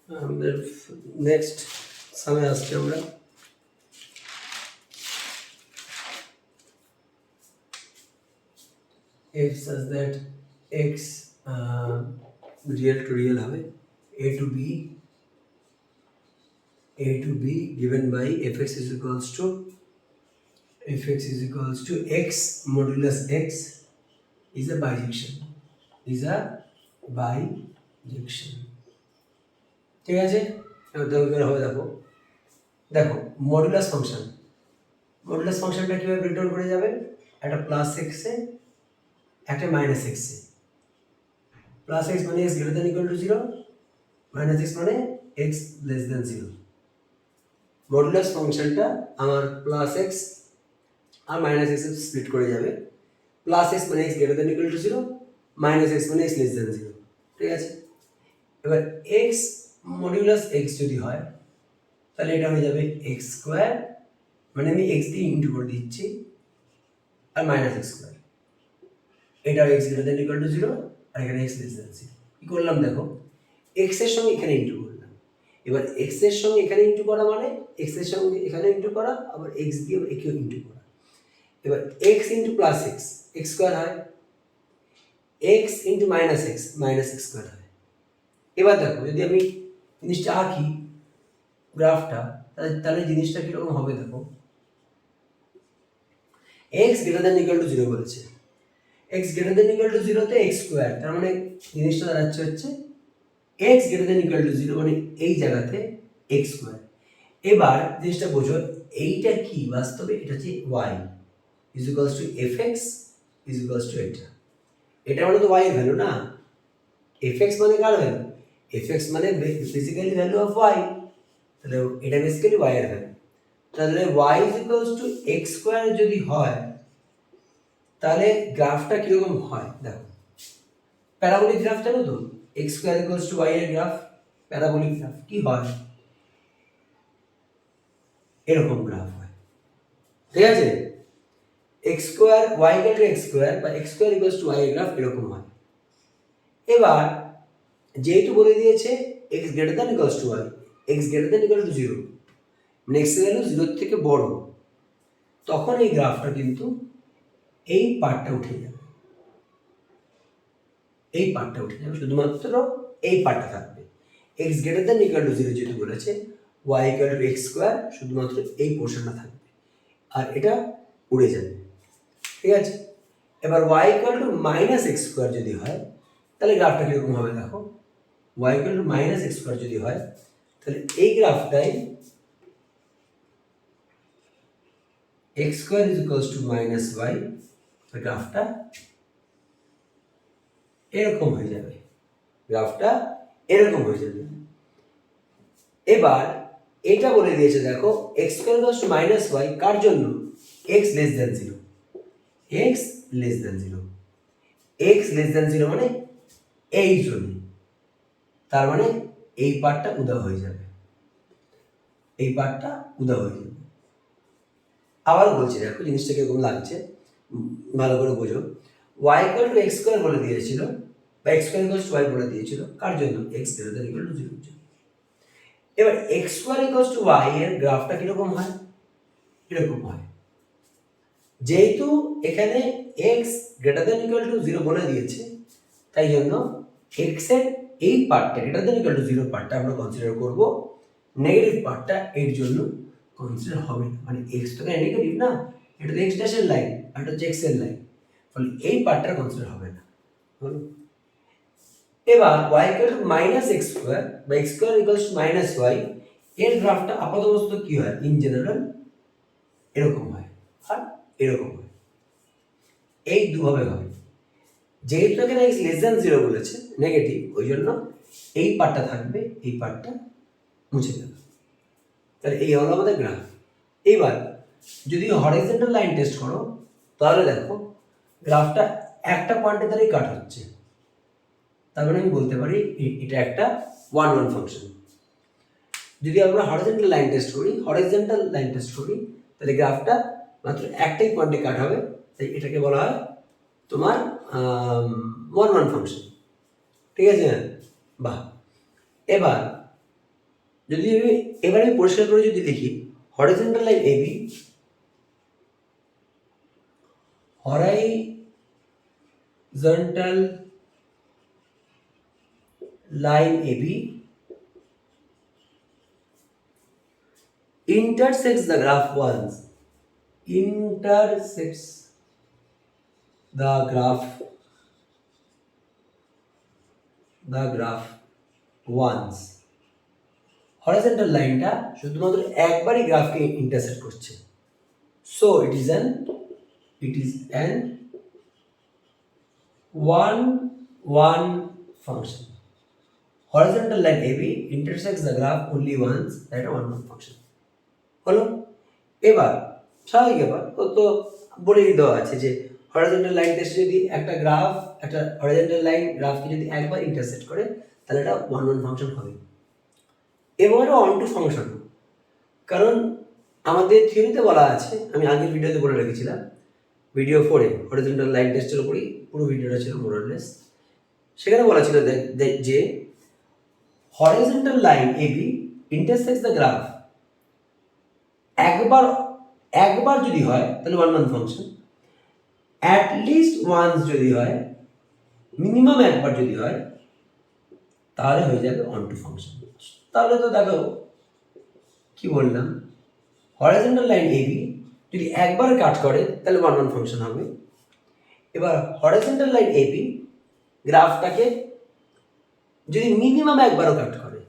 আমাদের নেক্সট সামে আসছি আমরা। if such that x real to real হবে a to b given by fx is equals to x modulus x is a bijection, ঠিক আছে। এবার হবে দেখো মডুলাস ফাংশনটা কিভাবে ব্রেকডাউন করে যাবে, একটা প্লাস এক্স এ একটা মাইনাস এক্স এ। প্লাস এক্স মানে x greater than equal to 0, minus x মানে এক্স লেস দ্যান 0। মডুলাস ফাংশনটা আমার প্লাস এক্স আর মাইনাস এক্স স্প্লিট করে যাবে। প্লাস এক্স মানে x greater than equal to 0, minus x মানে x less than 0, ঠিক আছে। এবার এক্স মডিউলাস এক্স যদি হয় তাহলে এটা হয়ে যাবে এক্স স্কোয়ার, মানে আমি এক্স দিয়ে ইন্টু করে দিচ্ছি, আর মাইনাস এক্স স্কোয়ার। এটা x greater than equal to 0 আর এখানে এক্স লেস দ্যান 0। কি করলাম দেখো, এক্স এর সঙ্গে এখানে ইন্টু করলাম। এবার এক্স এর সঙ্গে এখানে ইন্টু করা মানে এক্স এর সঙ্গে এখানে ইন্টু করা, আবার এক্স দিয়ে একেও ইন্টু করা। এবার x into plus x x square হয়, x into minus x square হয়। এবার দেখো যদি আমি জিনিসটা আঁকি গ্রাফটা, তাহলে জিনিসটা কিরকম হবে দেখো। X greater than equal to 0 বলেছে, x greater than equal to 0 তে এক্স স্কোয়ার, তার মানে জিনিসটা দাঁড়াচ্ছে হচ্ছে x greater than equal to 0 মানে এই জায়গাতে এক্স স্কোয়ার। এবার জিনিসটা বোঝো, এইটা কি বাস্তবে, এটা হচ্ছে Y is equals to F X is equals to এটা মানে তো ওয়াই এর ভ্যালু না। এফ এক্স মানে কার ভ্যালু, এফ এক্স মানে বেসিক্যালি ভ্যালু অফ ওয়াই, তাহলে এটা বেসিক্যালি ওয়াই এর ভ্যালু। তাহলে Y is equals to x square যদি হয় তাহলে গ্রাফটা কিরকম হয় দেখো। প্যারাবোলিক গ্রাফ জানো তো, x square equals to Y এর গ্রাফ, প্যারাবোলিক গ্রাফ কি হয়, এরকম গ্রাফ হয়, ঠিক আছে। X square y equal to x square বা x square equals to Y এর গ্রাফ এরকম হয়। এবার যেহেতু বলে দিয়েছে x greater than equals to y, x greater than equal to 0, next value 0 থেকে বড়, তখন এই গ্রাফটা কিন্তু এই পার্টটা উঠে যাবে, এই পার্টটা উঠে যাবে, শুধুমাত্র এই পার্টটা থাকবে। X greater than equal to 0 যেহেতু বলেছে, Y equal to x square, শুধুমাত্র এই পোর্শনটা থাকবে আর এটা উড়ে যাবে, ঠিক আছে। এবার y equal to minus x square যদি হয় তাহলে গ্রাফটা কিরকম হবে দেখো। Y equal to minus x square যদি হয় তাহলে এই গ্রাফটাই x square is equals to minus y, গ্রাফটা এরকম হয়ে যাবে, গ্রাফটা এরকম হয়ে যাবে। এবার এটা বলে দিয়েছে দেখো x square equals to minus y কার জন্য, x less than 0, x less than 0, x less than 0 মানে এই জন্য, তার মানে এই পার্টটা উধাও হয়ে যাবে, এই পার্টটা উধাও হয়ে যাবে। আবার বলছি দেখো জিনিসটা কিরকম লাগছে ভালো করে বোঝো। Y equal to x square বলে দিয়েছিল বা x square equals to Y বলে দিয়েছিল কার জন্য, X greater than equal to 0 এর জন্য। এবার X square equals to Y এর গ্রাফটা কিরকম হয়, এরকম হয়। যেহেতু এখানে X greater than equal to 0 বলে দিয়েছে, তাই জন্য এক্স এর এই পার্টটা গ্রেটার দ্যান ইকুয়াল টু 0 পার্টটা আমরা কনসিডার করব, নেগেটিভ পার্টটা এর জন্য কনসিডার হবে না, মানে এক্স তো নেগেটিভ না, এটা তো এক্স ড্যাশের লাইন আর এটা হচ্ছে এক্স এর লাইন, ফলে এই পার্টটা কনসিডার হবে না। এবার y equal to minus x square বা x square equals to minus y এর গ্রাফটা আপাতত কি হয়, ইন জেনারেল এরকম হয় আর এরকম হয়, এই দুভাবে হয়। যেহেতু এখানে এক্স লেস দ্যান 0 বলেছে নেগেটিভ, ওই জন্য এই পার্টটা থাকবে, এই পার্টটা মুছে যাবে। তাহলে এই হলো আমাদের গ্রাফ। এইবার যদি হরিজন্টাল লাইন টেস্ট করো তাহলে দেখো গ্রাফটা একটা পয়েন্টে দাঁড়িয়ে কাট হচ্ছে, তার মানে আমি বলতে পারি এটা একটা 1-1 ফাংশন। যদি আমরা হরিজন্টাল লাইন টেস্ট করি তাহলে গ্রাফটা মাত্র একটাই পয়েন্টে কাট হবে, তাই এটাকে বলা হয় তোমার 1-1 ফাংশন, ঠিক আছে। বাহ। এবার যদি এবার আমি পরিষ্কার করে যদি লিখি horizontal line A B, horizontal line AB intersects the graph once, intersects the graph once. Horizontal লাইনটা শুধুমাত্র একবারই গ্রাফকে ইন্টারসেক্ট করছে, so it is an one function. Horizontal line AB intersects the graph only once, that is one function. হলো? এবার স্বাভাবিক ব্যাপার, ও তো বলেই দেওয়া আছে যে হরিজন্টাল লাইন টেস্টে যদি একটা হরিজন্টাল লাইন গ্রাফকে যদি একবার ইন্টারসেক্ট করে তাহলে এটা ওয়ান ফাংশন হবে, এবং এটা অন টু ফাংশন। কারণ আমাদের থিওরিতে বলা আছে, আমি আগের ভিডিওতে বলে রেখেছিলাম, ভিডিও 4-এ হরিজন্টাল লাইন টেস্টের উপরই পুরো ভিডিওটা ছিল মোরলেস। সেখানে বলা ছিল যে horizontal line AB intersects the graph একবার যদি হয় তাহলে one function, at least once যদি হয়, মিনিমাম একবার যদি হয়, তাহলে হয়ে যাবে অন টু ফাংশন। তাহলে তো দেখো কি বললাম, হরিজন্টাল লাইন এবি যদি একবার কাট করে তাহলে ওয়ান ফাংশন হবে। এবার হরিজন্টাল লাইন এবি গ্রাফটাকে যদি মিনিমাম একবারও কাট করে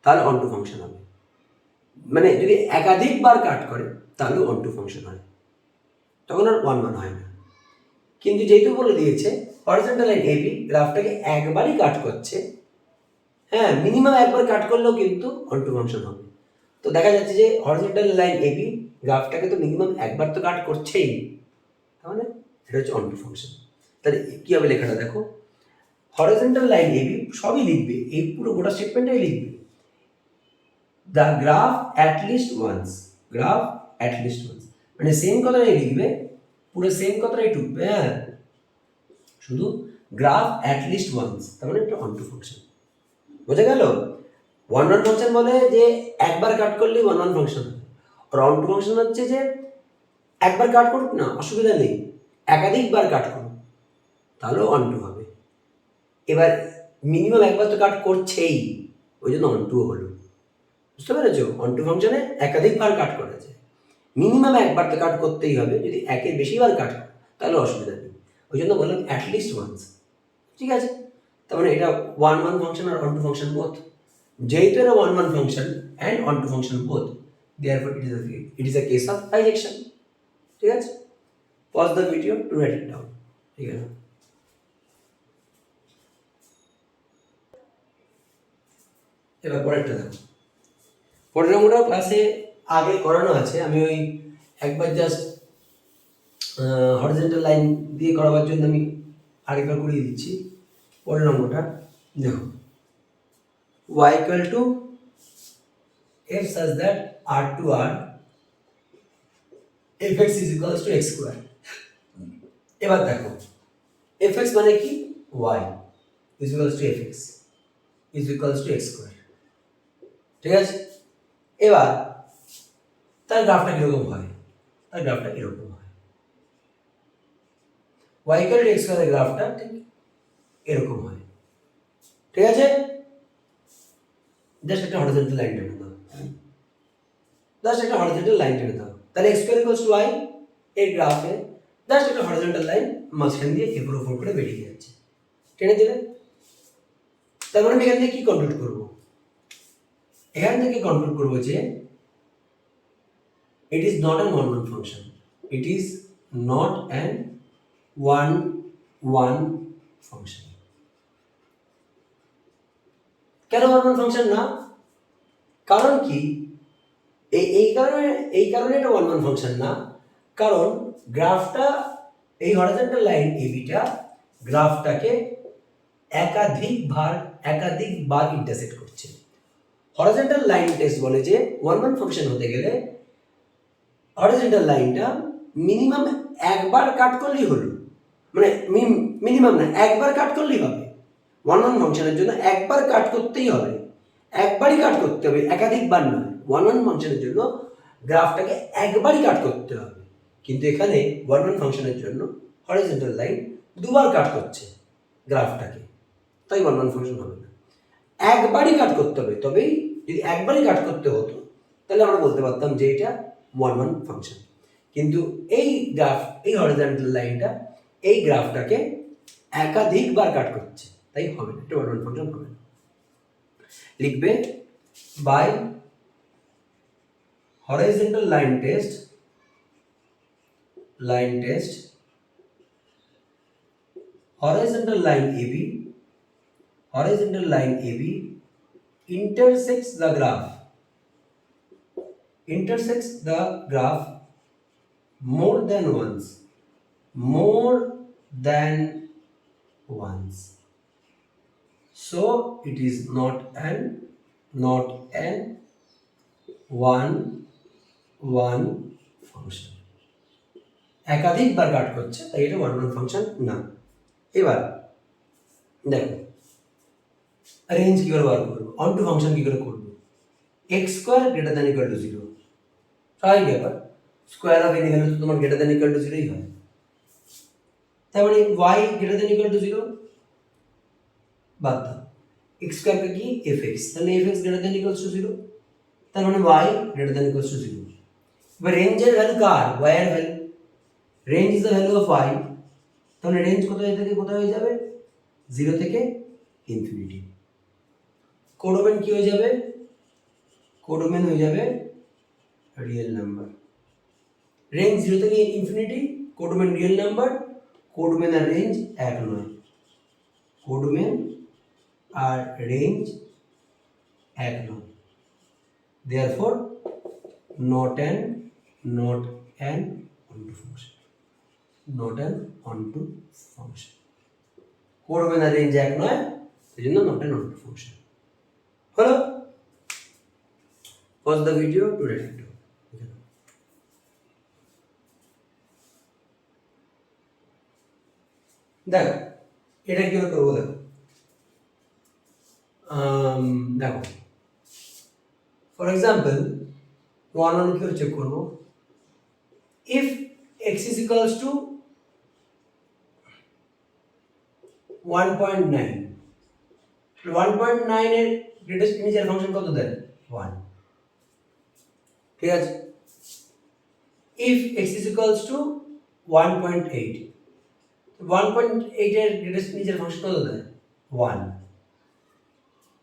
তাহলে অন টু ফাংশন হবে, মানে যদি একাধিকবার কাট করে তাহলে অন টু ফাংশন হয়, তখন আর ওয়ান হয় না। কিন্তু যেহেতু বলে দিয়েছে হরিজন্টাল লাইন এবি গ্রাফটাকে একবারই কাট করছে, হ্যাঁ মিনিমাম একবার কাট করলেও কিন্তু অন টু ফাংশন হবে। তো দেখা যাচ্ছে যে হরিজন্টাল লাইন এবি গ্রাফটাকে তো মিনিমাম একবার তো কাট করছেই, তাহলে এটা হচ্ছে অন টু ফাংশন। তাহলে কি হবে লেখাটা দেখো, হরিজন্টাল লাইন এবি সবই লিখবে, এই পুরো গোটা স্টেটমেন্টটাই লিখবে, the graph at least once, graph at least once, মানে সেম কথাটাই লিখবে, পুরো সেম কথাটাই টুকবে, হ্যাঁ শুধু গ্রাফ অ্যাট লিস্ট ওয়ান্স, তার মানে একটা অন টু ফাংশন। বোঝা গেল? ওয়ান ফাংশন বলে যে একবার কাট করলেই ওয়ান ফাংশন, আর অন টু ফাংশন হচ্ছে যে একবার কাট করুক না অসুবিধা নেই, একাধিকবার কাট করুক তাহলেও অন টু হবে। এবার মিনিমাম একবার তো কাট করছেই, ওই জন্য অন টু হলো। বুঝতে পেরেছ? অন টু ফাংশনে একাধিকবার কাট করা যায়, মিনিমাম একবার তো কাট করতেই হবে, যদি একের বেশিবার কাট করে তাহলে অসুবিধা নেই, ওই জন্য বললাম অ্যাটলিস্ট ওয়ান্স। ঠিক আছে, তার মানে এটা ওয়ান ফাংশন আর অন টু ফাংশন বোথ, যেহেতু এটা one function and onto function both, therefore it is a case of bijection. ঠিক আছে, pause the video to write it down. ঠিক আছে, এবার পরেরটা দেখো, পরের অঙ্কটা ক্লাসে আগে করানো আছে, আমি ওই একবার জাস্ট হরিজন্টাল লাইন দিয়ে করাবার জন্য আমি আরেকবার করিয়ে দিচ্ছি। পরের অঙ্কটা দেখো, y equal to f such that r to r fx is equals to x square. এবার দেখো fx মানে কি, y is equals to fx is equals to x square. ঠিক আছে, এবার তার গ্রাফটা কিরকম হয়, তার গ্রাফটা এরকম হয়, y equal to x square এর গ্রাফটা ঠিক এরকম হয়। ঠিক আছে, জাস্ট একটা হরিজন্টাল লাইন টেনে দাও, জাস্ট একটা হরিজন্টাল লাইন টেনে দাও, তাহলে x square equals to y এর গ্রাফে জাস্ট একটা হরিজন্টাল লাইন মাঝখান দিয়ে এর উপর করে বেরিয়ে যাচ্ছে, টেনে দিলে। তার মানে এখান থেকে কি কনক্লুড করব, এখান থেকে কনক্লুড করব যে it is not an one function, it is not an one function. কেন ওয়ান ফাংশন না? কারণ কি, এই কারণে এটা ওয়ান ফাংশন না, কারণ গ্রাফটা এই হরিজন্টাল লাইন এবিটা গ্রাফটাকে একাধিকবার ইন্টারসেক্ট করছে। হরিজন্টাল লাইন টেস্ট বলে যে ওয়ান ফাংশন হতে গেলে হরিজন্টাল লাইনটা মিনিমাম একবার কাট করলেই হলো, মানে মিনিমাম না একবার কাট করলেই হবে। ওয়ান ফাংশনের জন্য একবার কাট করতেই হবে, একবারই কাট করতে হবে, একাধিকবার নয়। ওয়ান ওয়ান ফাংশনের জন্য গ্রাফটাকে একবারই কাট করতে হবে, কিন্তু এখানে ওয়ান ওয়ান ফাংশনের জন্য হরিজন্টাল লাইন দুবার কাট করছে গ্রাফটাকে, তাই ওয়ান ওয়ান ফাংশন হবে না। একবারই কাট করতে হবে, তবেই যদি একবারই কাট করতে হতো তাহলে আমরা বলতে পারতাম যে এটা ওয়ান ওয়ান ফাংশন। কিন্তু এই গ্রাফ, এই হরিজন্টাল লাইনটা এই গ্রাফটাকে একাধিকবার কাট করছে, তাই হবে না, এটা ওয়ান ওয়ান ফাংশন হবে না। লিখবে by horizontal line test horizontal line AB intersects the graph more than once, so it is not an one function. একাধিকবার কাট করছে, তাই এটা ওয়ান ওয়ান ফাংশন না। এবার দেখো রেঞ্জ কি করে বার করবো, অন টু ফাংশন কি করে করবো। X square greater than equal to zero, স্বাভাবিক ব্যাপার, স্কোয়ার অফ এনি ভ্যালু তো তোমার গ্রেটার দ্যান ইকুয়াল টু জিরোই হয়। তার মানে y greater than equal to zero বাদ দাও, এক্স স্কোয়ারকে কি এফ এক্স, তাহলে f x greater than equal to zero, তার মানে y greater than equal to zero. এবার রেঞ্জের ভ্যালু কার, ওয়াই এর value, range is the value of Y, তাহলে রেঞ্জ কোথায় থেকে কোথায় হয়ে যাবে, জিরো থেকে ইনফিনিটি। কোডোমেন কি হয়ে যাবে, কোডোমেন হয়ে যাবে রিয়েল নাম্বার। রেঞ্জ জিরো থেকে infinity, codomain real number, codomain আর রেঞ্জ এক নয়, কোডোমেন আর রেঞ্জ এক নয়, therefore not an onto function, codomain আর রেঞ্জ এক নয়, সেই জন্য not an onto function হলো। pause the video to read it. দেখো এটা কি করে করবো, দেখো ফর এক্সাম্পল ওয়ান ওয়ান কি চেক করবো, if x is equals to 1.9, 1.9 এর গ্রেটেস্ট ইন্টিজার ফাংশন কত দেয়, 1, ঠিক আছে। If x is equals to 1.8, 1.8 এর গ্রেটেস্ট ইন্টিজার ফাংশন কত দেয়, 1,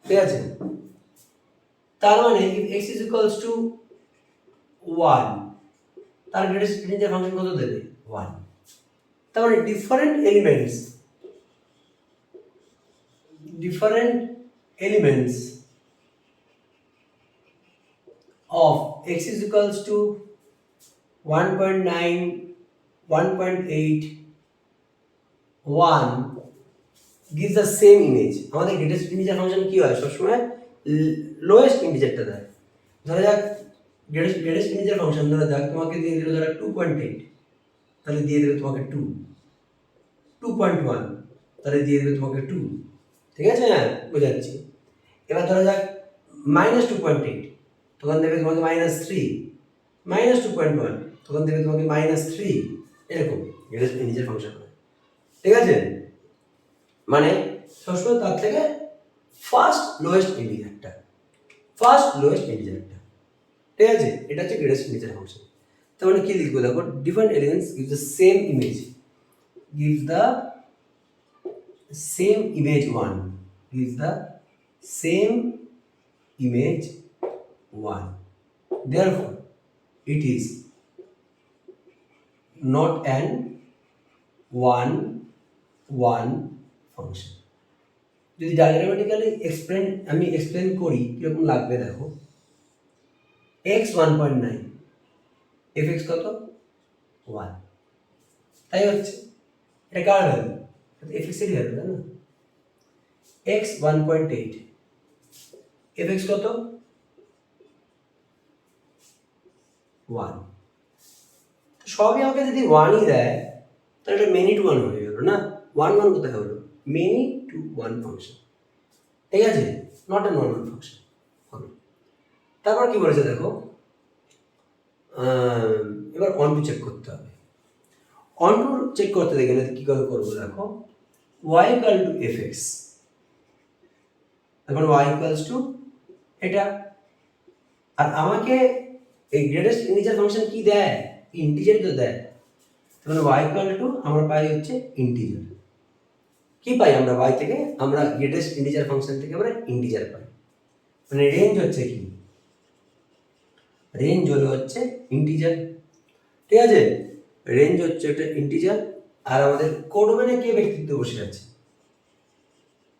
ঠিক আছে। তার মানে if x is equals to 1, তার গ্রেটেস্ট ইন্টিজার ফাংশন কত দেবে, 1। তার মানে different elements of x is equals to 1.9, 1.8, 1 gives the same image। আমাদের গ্রেটেস্ট ইন্টিজার ফাংশন কি হয়, সবসময় লোয়েস্ট ইন্টিজারটা দেয়। ধরা যাক গ্রেটেস্ট ইন্টিজার ফাংশন ধরা যাক তোমাকে দিয়ে দিল ধরা 2.8, তাহলে দিয়ে দেবে তোমাকে 2, 2.1 তাহলে দিয়ে দেবে তোমাকে 2, ঠিক আছে, হ্যাঁ বোঝাচ্ছি। এবার ধরা যাক -2.8, তখন দেবে তোমাকে -3, -2.1 তখন দেবে তোমাকে -3, এরকম গ্রেটেস্ট ইন্টিজার ফাংশন হয়, ঠিক আছে। মানে সবসময় তার থেকে ফার্স্ট লোয়েস্ট ইন্টিজারটা, ঠিক আছে, এটা হচ্ছে গ্রেটেস্ট ইন্টিজার ফাংশন। তার মানে কি লিখবো, দেখো different elements gives the same image, one, therefore it is not an one function। যদি ডায়াগ্রামেটিক্যালি এক্সপ্লেন করি কিরকম লাগবে, দেখো x 1.9, fx কত 1, তাই হচ্ছে এটা কার ভ্যালু, fx এর ভ্যালু, তাই না। x 1.8, fx কত 1, সবই আমাকে যদি 1ই দেয় তাহলে এটা মেনি টু 1 হয়ে গেল না, 1 কোথায় হলো, মেনি টু 1 ফাংশন, ঠিক আছে, নট এ নর্মাল ফাংশন। তারপর কি বলেছে দেখো, এবার অনটু চেক করতে হবে। অনটু চেক করতে গেলে কি করে করবো দেখো, y ইকুয়াল টু fx, তারপর y ইকুয়ালস টু এটা, আর আমাকে এই গ্রেটেস্ট ইন্টিজার ফাংশন কি দেয়, ইন্টিজার তো দেয়, তাহলে y ইকুয়াল টু আমরা পাই হচ্ছে ইন্টিজার। কি পাই আমরা y থেকে, আমরা গ্রেটেস্ট ইন্টিজার ফাংশন থেকে আমরা ইন্টিজার পাই, মানে রেঞ্জ হচ্ছে কি, রেঞ্জ হলো হচ্ছে ইন্টিজার, ঠিক আছে, রেঞ্জ হচ্ছে একটা ইন্টিজার। আর আমাদের কোডোমেনে কে ব্যক্তিত্ব বসে আছে,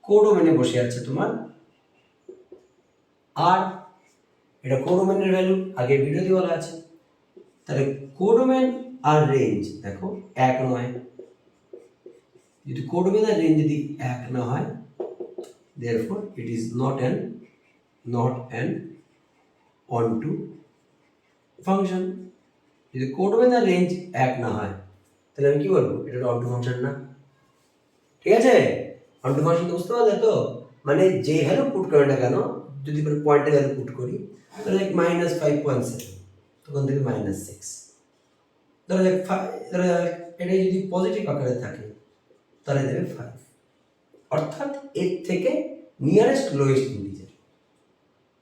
কোডোমেনে বসে আছে তোমার আর, এটা কোডোমেনের ভ্যালু আগের ভিডিওতে বলা আছে। তাহলে কোডোমেন আর রেঞ্জ দেখো এক নয়, যদি কোডোমেন আর রেঞ্জ যদি এক না হয়, therefore it is not an onto function। যদি কোডোমেন আর রেঞ্জ এক না হয় তাহলে আমি কি বলবো, এটা onto ফাংশন না, ঠিক আছে। onto ফাংশন বুঝতে পারলে তো, মানে যে ভ্যালু পুট করে না কেন, যদি পয়েন্টের ভ্যালু পুট করি তাহলে -5.7, তখন থেকে -6, ধরো এটা যদি পজিটিভ আকারে থাকে তাহলে দেবে 5, অর্থাৎ এর থেকে নিয়ারেস্ট লোয়েস্ট ইন্টিজার,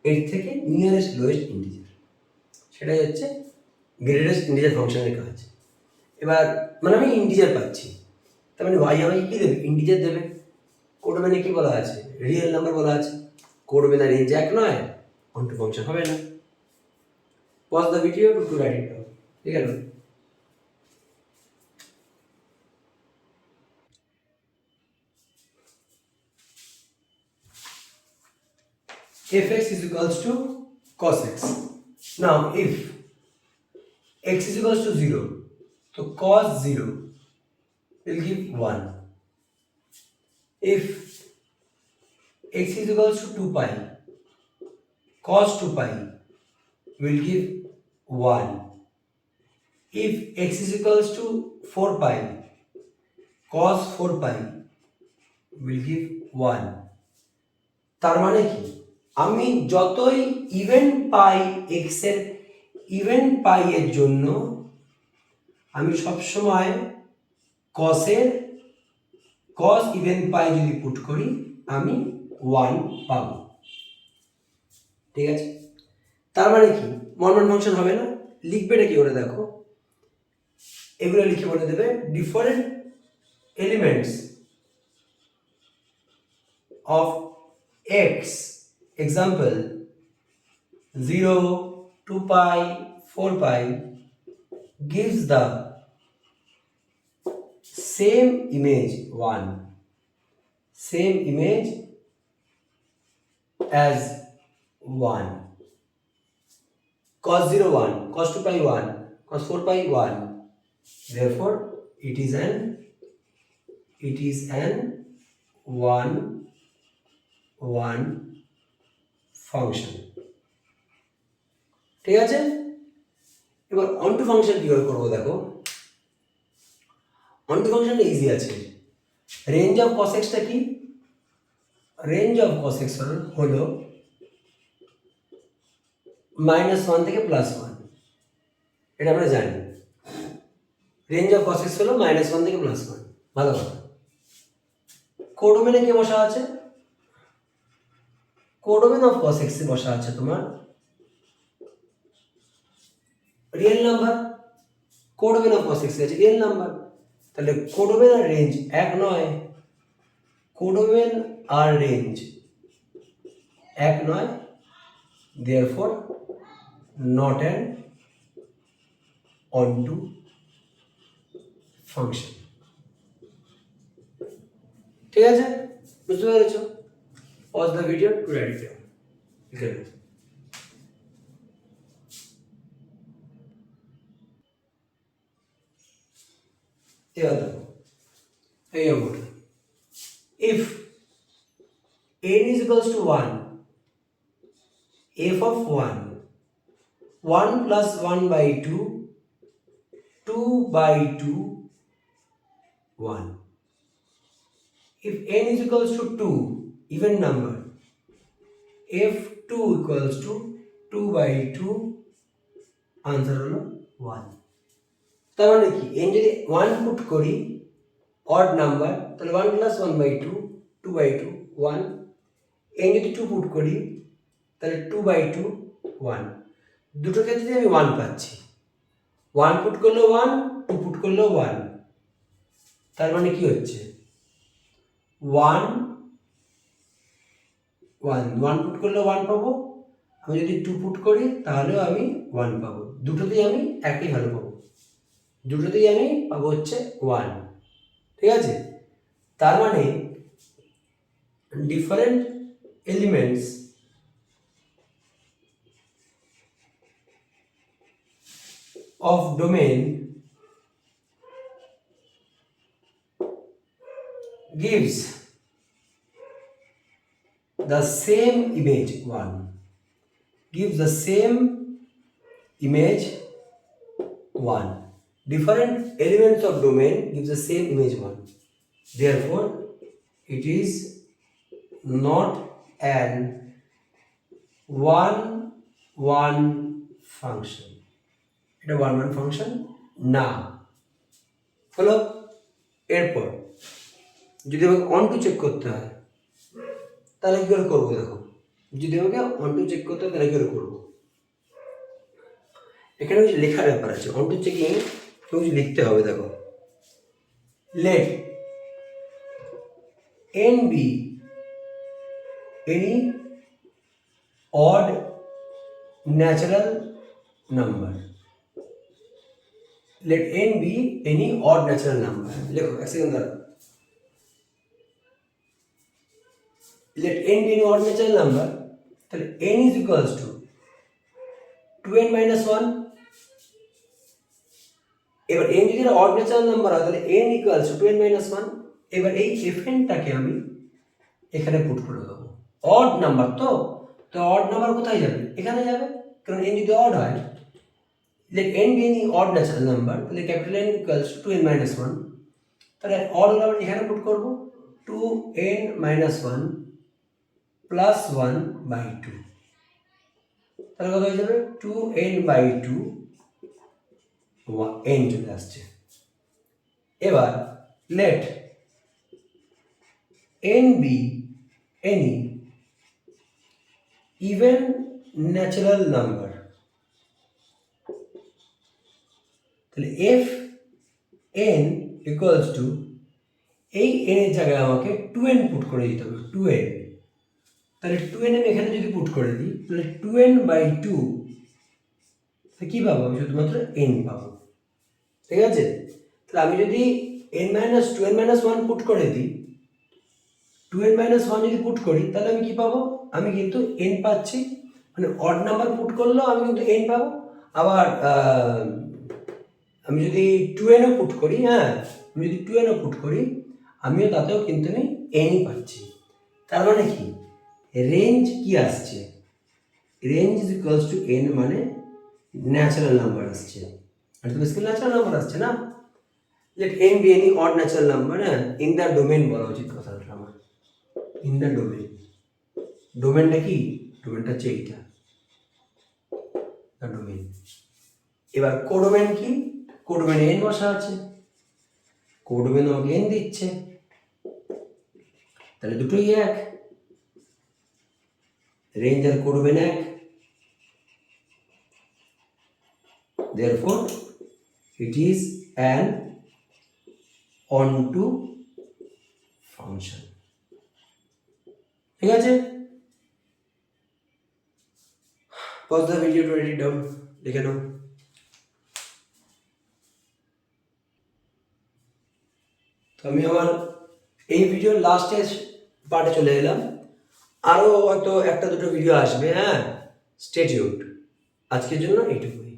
এর থেকে নিয়ারেস্ট লোয়েস্ট ইন্টিজার, সেটাই হচ্ছে গ্রেটেস্ট ইন্টিজার ফাংশনের কাজ। এবার মানে আমি ইন্টিজার পাচ্ছি, তার মানে y আমাকে কি দেবে, ইন্টিজার দেবে। কোডোমেনে কি বলা আছে, রিয়েল নাম্বার বলা আছে, কোডোমেনে রেঞ্জ এক নয়, অনটু ফাংশন হবে না। Pause the video to write it down, ঠিক আছে। fx is equals to cos x. Now if x is equals to 0, so cos 0 will give 1. If x is equals to 2 pi, cos 2 pi will give 1. If x is equals to 4 pi, cos 4 pi will give 1. তার মানে কি, আমি যতই even পাই x এর even পাই এর জন্য আমি সবসময় cos এর cos ইভেন পাই যদি পুট করি আমি 1 পাবো, ঠিক আছে। তার মানে কি, মর্মন ফাংশন হবে না, লিখবে এটা কি করে দেখো, এগুলো লিখে বলে দেবে different elements of x, example 0, 2 pi, 4 pi gives the same image 1, same image as 1, cos 0 1, cos 2 pi 1, cos 4 pi 1, therefore it is an 1 1 function, ঠিক আছে। এবার অনটু ফাংশন কি করে করবো দেখো, অনটু ফাংশনটা ইজি আছে। রেঞ্জ অফ cos x টা কি, রেঞ্জ অফ cos x হলো -1 থেকে +1, এটা আমরা জানি। রেঞ্জ অফ cos x হলো -1 থেকে +1, ভালো কথা। কোডোমেনে কে বসা আছে, কোডোমেন অফ cos x এ বসা আছে তোমার real number, codomain of cos x আছে রিয়েল নাম্বার, তাহলে কোডোমেন আর রেঞ্জ এক নয়, কোডোমেন আর রেঞ্জ এক নয়, therefore not an onto function, ঠিক আছে, বুঝতে পেরেছো। pause the video to write it down, okay। এবার দেখো এই অঙ্কটা, if n is equals to 1, f of 1 plus 1 by 2, 2 by 2, 1. If n is equals to 2, even number, f2 equals to 2/2, answer হলো 1। তার মানে কি n যদি 1 পুট করি অড নাম্বার তাহলে 1 + 1/2, 2/2, 1। n যদি 2 পুট করি তাহলে 2/2, 1। দুটো ক্ষেত্রে আমি 1 পাচ্ছি। 1 পুট করলেও 1, 2 পুট করলেও 1। তার মানে কি হচ্ছে 1 1 1 পুট করলেও 1 পাবো, আমি যদি 2 পুট করি তাহলেও আমি 1 পাবো। দুটোতেই আমি একই ভ্যালু পাবো, দুটোতেই আমি পাবো হচ্ছে 1। ঠিক আছে, তার মানে different elements of domain gives the same image 1, gives the same image 1. Different elements of domain gives the same image 1. Therefore it is not an 1-1 function. এটা 1-1 ফাংশন না। হলো, এরপর যদি আমাকে অন টু চেক করতে হয় তাহলে কি করে করবো? দেখো, যদি আমাকে অন টু চেক করতে হয় তাহলে কি করে করবো? এখানে কিছু লেখার ব্যাপার আছে। অন টু চেকিং কিছু লিখতে হবে। দেখো, late n be any odd natural number. Let n be any odd natural number. লেখো, এক সেকেন্ড দাঁড়াও। Let n be any odd natural number, তাহলে n is equals to 2n minus 1। এবার n যদি অড ন্যাচারাল নাম্বার হয় তাহলে n equals to 2n minus 1। এবার এই fnটাকে আমি এখানে পুট করে দেবো। অড নাম্বার তো অড নাম্বার কোথায় যাবে? এখানে যাবে, কারণ n যদি অড হয়। let n be any odd natural number, তাহলে capital N equals to 2n minus 1। তাহলে অড নাম্বার এখানে পুট করব 2n minus 1 plus 1/2। তাহলে কত হয়ে যাবে? 2n/2 n চলে আসছে। এবার let n be any even natural number, তাহলে f n equals to এই n এর জায়গায় আমাকে 2n পুট করে দিতে হবে, 2n। তাহলে 2n আমি এখানে যদি পুট করে দিই তাহলে 2n/2 কি পাবো? আমি শুধুমাত্র n পাবো। ঠিক আছে, তাহলে আমি যদি n-2n-1 পুট করে দিই, 2n-1 যদি পুট করি তাহলে আমি কি পাবো? আমি কিন্তু n পাচ্ছি, মানে অড নাম্বার পুট করলেও আমি কিন্তু n পাবো। আবার আমি যদি 2nও পুট করি, আমি যদি 2nও পুট করি আমিও তাতেও কিন্তু আমি n পাচ্ছি। তার মানে কি রেঞ্জ কি আসছে? Range is equals two n, মানে ন্যাচারাল নাম্বার আসছে। আর তো বেসিক্যালি ন্যাচারাল নাম্বার আসছে না। let n be any odd natural number, in the domain বলা উচিত কথাটা আমার। in the domain, ডোমেনটা কি? ডোমেনটা হচ্ছে এইটা, ডোমেন। এবার কোডোমেন কি? কোডোমেনে n বসা আছে, কোডোমেন আমাকে n দিচ্ছে, তাহলে দুটোই এক, রেঞ্জ আর কোডোমেন এক। therefore it is an onto function। ঠিক আছে, pause the video to write it down, লিখে নাও। তো আমি আমার এই ভিডিওর লাস্টের পার্টে চলে এলাম। আরও হয়তো একটা দুটো ভিডিও আসবে, স্টে টিউনড। আজকের জন্য এইটুকুই।